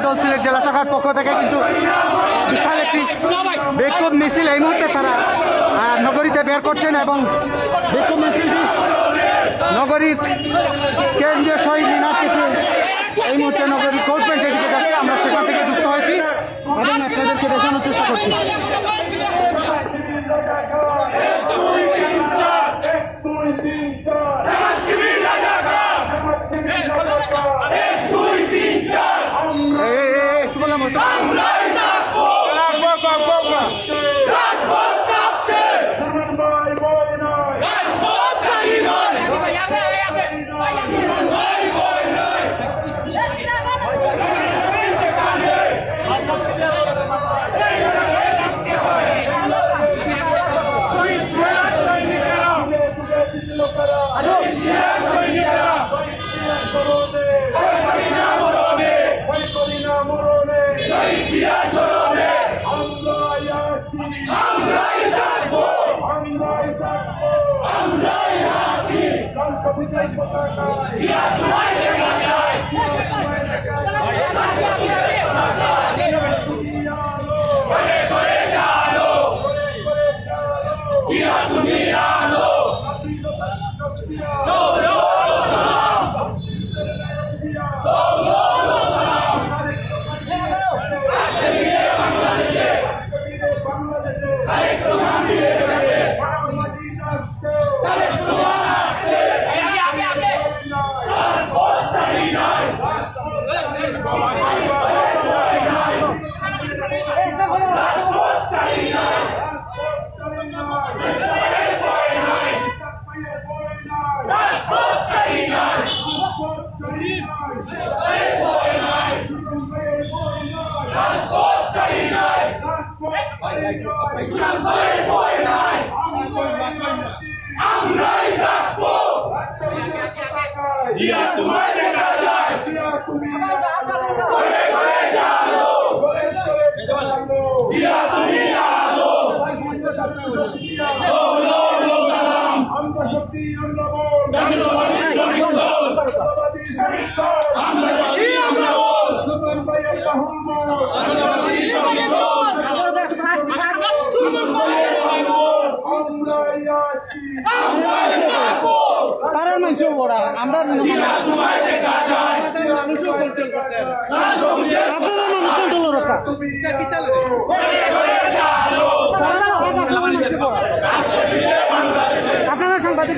দল সিলেট জেলা শাখার পক্ষ থেকে কিন্তু বিশাল একটি বিক্ষোভ মিছিল এই মুহূর্তে তারা নগরীতে বের করছেন এবং বিক্ষোভ মিছিলটি নগরীর কেন্দ্রীয় শহীদ মিনার থেকে এই মুহূর্তে নগরীর কোর্ট পয়েন্টের দিকে যাচ্ছে। আমরা সেখান থেকে যুক্ত হয়েছি এবং আপনাদেরকে দেখানোর চেষ্টা করছি। একটু বললাম আপনারা সাংবাদিক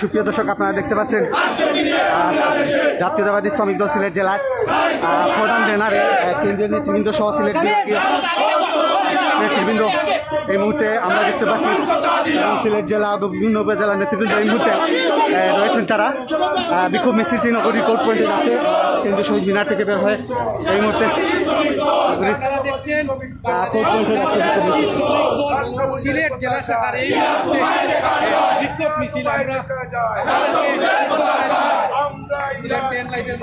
সুপ্রিয় দর্শক, আপনারা দেখতে পাচ্ছেন জাতীয়তাবাদী শ্রমিক দল সিলেট জেলার প্রধান ব্যানারে কেন্দ্রীয় নেতৃবৃন্দ সহ সিলেট নেতৃবৃন্দ এই মুহূর্তে আমরা দেখতে পাচ্ছি সিলেট জেলা বিভিন্ন উপজেলার নেতৃবৃন্দ এই মুহূর্তে রয়েছেন। তারা বিক্ষোভ মিছিলটি নগরী কোর্ট পয়েন্টে যাচ্ছে কেন্দ্রীয় শহীদ মিনার থেকে বের হয়ে এই মুহূর্তে কোর্ট পয়েন্টে যাচ্ছে সিলেট জেলা শাখার এই বিক্ষোভ মিছিল আমরা সিলেট ট্রেন লাইনের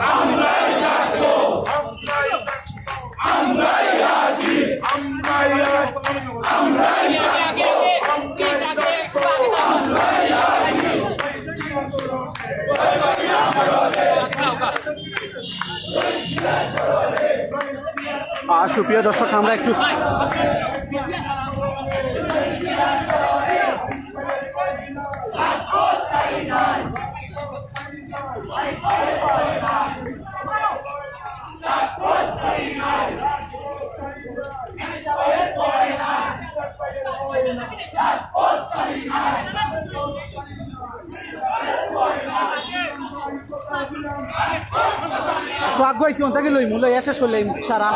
সুপ্রিয় দর্শক, আমরা একটু তো আগুয়াইছি অন্তাকে লই মূল শেষ করলেই সারা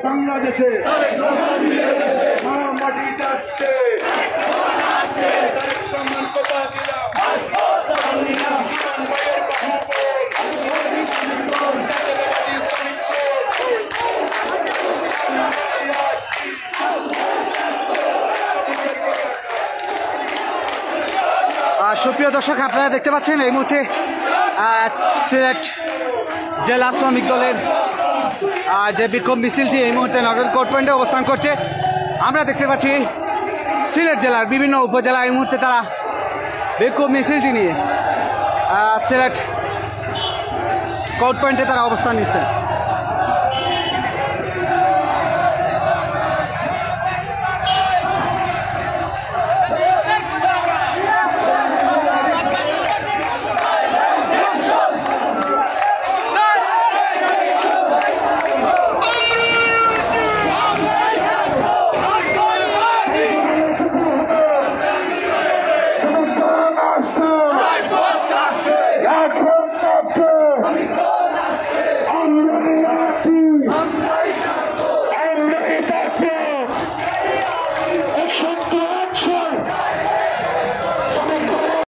বাংলাদেশে মা মাটি যাচ্ছে সম্মান কথা দিলাম সুপ্রিয় দর্শক, আপনারা দেখতে পাচ্ছেন এই মুহূর্তে সিলেট জেলা শ্রমিক দলের যে বিক্ষোভ মিছিলটি এই মুহূর্তে নগর কোর্ট পয়েন্টে অবস্থান করছে। আমরা দেখতে পাচ্ছি সিলেট জেলার বিভিন্ন উপজেলা এই মুহূর্তে তারা বিক্ষোভ মিছিলটি নিয়ে সিলেট কোর্ট পয়েন্টে তারা অবস্থান নিচ্ছে।